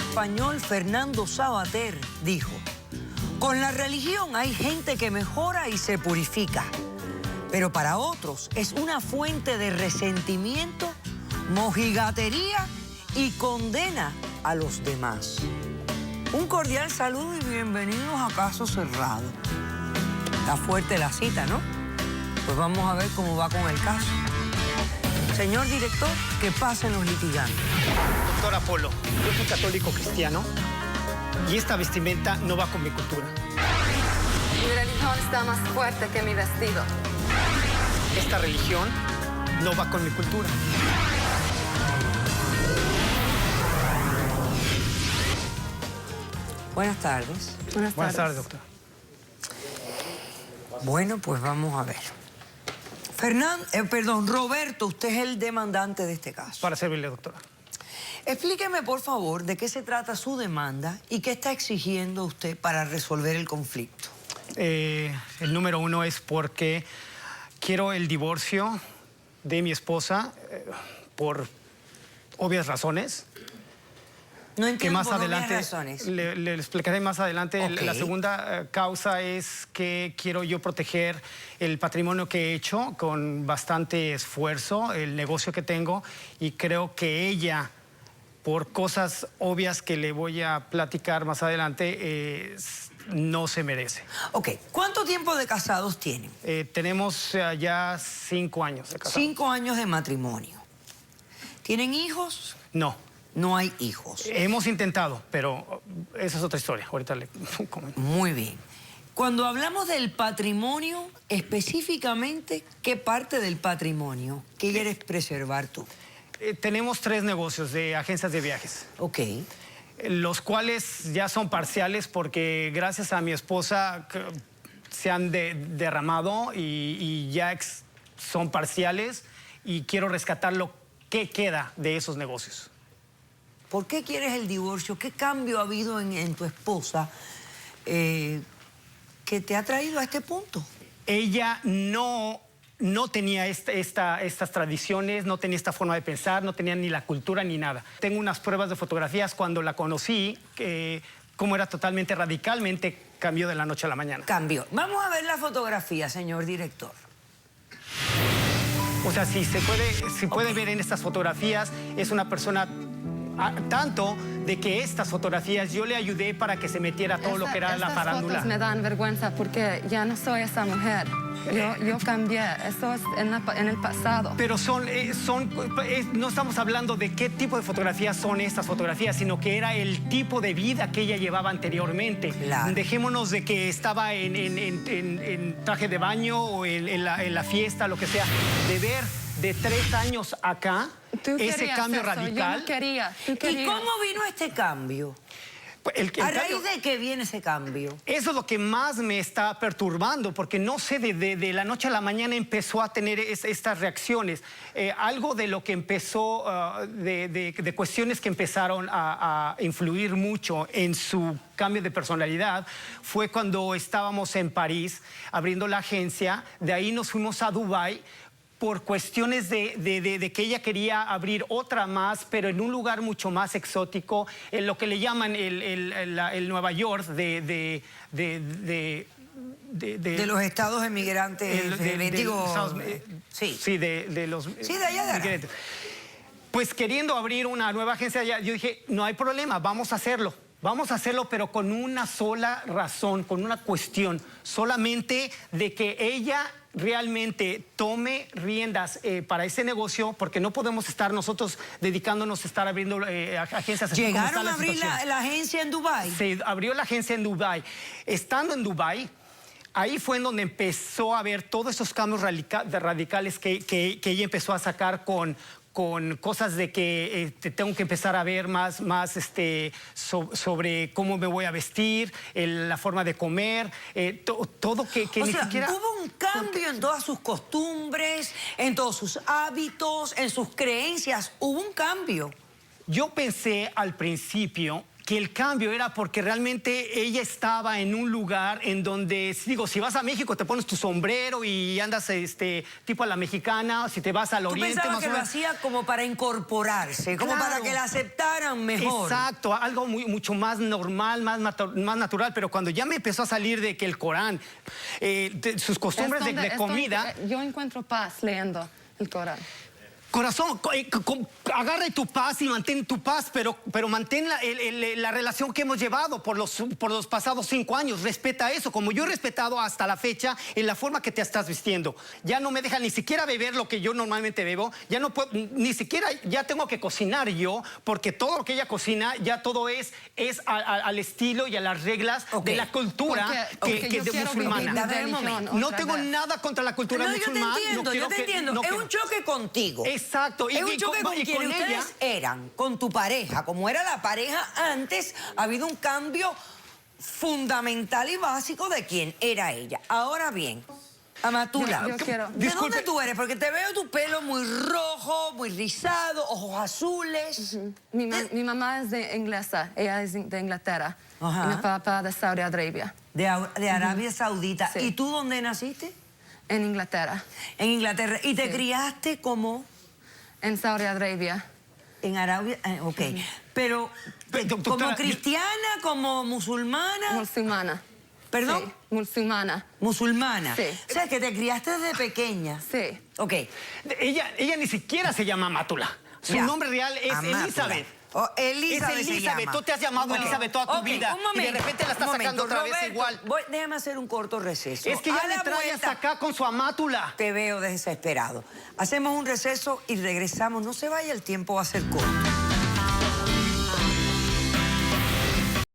español Fernando Savater dijo: con la religión hay gente que mejora y se purifica, pero para otros es una fuente de resentimiento, mojigatería y condena a los demás. Un cordial saludo y bienvenidos a Caso Cerrado. Está fuerte la cita, ¿no? Pues vamos a ver cómo va con el caso. Señor director, que pasen los litigantes. Doctor Apolo, yo soy católico cristiano y esta vestimenta no va con mi cultura. Mi religión está más fuerte que mi vestido. Esta religión no va con mi cultura. Buenas tardes. Buenas tardes, doctor. Bueno, pues vamos a ver. Roberto, usted es el demandante de este caso. Para servirle, doctora. Explíqueme, por favor, de qué se trata su demanda y qué está exigiendo usted para resolver el conflicto. El número uno es porque quiero el divorcio de mi esposa por obvias razones. No entiendo, que más por adelante obvias razones. le explicaré más adelante. Okay. La segunda causa es que quiero yo proteger el patrimonio que he hecho con bastante esfuerzo, el negocio que tengo, y creo que ella, por cosas obvias que le voy a platicar más adelante, no se merece. Ok, ¿cuánto tiempo de casados tienen? Tenemos ya 5 años de casados. 5 años de matrimonio. ¿Tienen hijos? No. No hay hijos. Hemos intentado, pero esa es otra historia. Ahorita le comento. Muy bien. Cuando hablamos del patrimonio, específicamente, ¿qué parte del patrimonio quieres preservar tú? Tenemos 3 negocios de agencias de viajes. Ok. Los cuales ya son parciales porque gracias a mi esposa se han derramado y ya son parciales, y quiero rescatar lo que queda de esos negocios. ¿Por qué quieres el divorcio? ¿Qué cambio ha habido en tu esposa que te ha traído a este punto? Ella no tenía estas tradiciones, no tenía esta forma de pensar, no tenía ni la cultura ni nada. Tengo unas pruebas de fotografías cuando la conocí, cómo era totalmente, radicalmente cambió de la noche a la mañana. Cambió. Vamos a ver la fotografía, señor director. O sea, si puede ver en estas fotografías, es una persona... tanto de que estas fotografías yo le ayudé para que se metiera todo lo que era la farándula. Estas fotos me dan vergüenza porque ya no soy esa mujer. Yo cambié. Eso es en el pasado. Pero no estamos hablando de qué tipo de fotografías son estas fotografías, sino que era el tipo de vida que ella llevaba anteriormente. Claro. Dejémonos de que estaba en traje de baño o en la fiesta, lo que sea. De ver de 3 años acá ese cambio radical. Yo no quería. ¿Y cómo vino este cambio? ¿A raíz de qué viene ese cambio? Eso es lo que más me está perturbando, porque no sé, de la noche a la mañana empezó a tener estas reacciones. Algo de lo que empezó, de cuestiones que empezaron a influir mucho en su cambio de personalidad, fue cuando estábamos en París abriendo la agencia. De ahí nos fuimos a Dubái por cuestiones de que ella quería abrir otra más, pero en un lugar mucho más exótico, en lo que le llaman el Nueva York de los estados emigrantes, sí, de los... Sí, de allá de migrantes. Pues queriendo abrir una nueva agencia allá, yo dije, no hay problema, vamos a hacerlo. Vamos a hacerlo, pero con una sola razón, con una cuestión, solamente de que ella realmente tome riendas para ese negocio, porque no podemos estar nosotros dedicándonos a estar abriendo agencias. Así ¿Llegaron a abrir la agencia en Dubái? Se abrió la agencia en Dubái. Estando en Dubái, ahí fue en donde empezó a ver todos esos cambios radicales que ella empezó a sacar con cosas de que tengo que empezar a ver más sobre cómo me voy a vestir, la forma de comer, todo que ni siquiera... Hubo un cambio en todas sus costumbres, en todos sus hábitos, en sus creencias. Hubo un cambio. Yo pensé al principio que el cambio era porque realmente ella estaba en un lugar en donde, digo, si vas a México te pones tu sombrero y andas tipo a la mexicana, si te vas al Tú oriente pensabas más que o lo menos. hacía como para incorporarse, como Claro. para que la aceptaran mejor. Exacto, algo mucho más normal, más natural, pero cuando ya me empezó a salir de que el Corán, sus costumbres de comida... Yo encuentro paz leyendo el Corán. Corazón, agarra tu paz y mantén tu paz, pero mantén la relación que hemos llevado por los pasados 5 años. Respeta eso, como yo he respetado hasta la fecha en la forma que te estás vistiendo. Ya no me deja ni siquiera beber lo que yo normalmente bebo. Ya no puedo, ni siquiera ya tengo que cocinar yo, porque todo lo que ella cocina, ya todo es al estilo y a las reglas de la cultura porque yo de quiero musulmana. vivir mi Dame un religión momento. No otra tengo vez. nada contra la cultura No, musulmana. yo te entiendo. Es un choque contigo. Exacto. Es un choque con quien ustedes eran, con tu pareja. Como era la pareja antes, ha habido un cambio fundamental y básico de quién era ella. Ahora bien, Amatullah, Yo quiero- ¿de Disculpe. dónde tú eres? Porque te veo tu pelo muy rojo, muy rizado, ojos azules. Mi mamá es de inglesa, ella es de Inglaterra. Ajá. Y mi papá de Saudi Arabia, De Arabia Saudita. Sí. ¿Y tú dónde naciste? en Inglaterra, En Inglaterra. ¿Y te Sí. criaste como en Saudi Arabia. en Arabia? Ok. Pero, Pero, ¿como doctora, cristiana, como musulmana? Musulmana. ¿Perdón? Sí, musulmana. Musulmana. Sí. O sea, que te criaste desde pequeña. Sí. Ok. Ella ni siquiera se llama Amatullah. Su Ya. nombre real es Amatullah. Elizabeth. Oh, Elizabeth Es se Elizabeth. llama. Tú te has llamado Ok. Elizabeth toda tu Ok, vida. un momento, Y de repente la estás un sacando momento, otra vez Roberto, igual. déjame hacer un corto receso. Es que ya A le la traes vuelta acá con su Amatullah. te veo desesperado. Hacemos un receso y regresamos. No se vaya, el tiempo va a ser corto.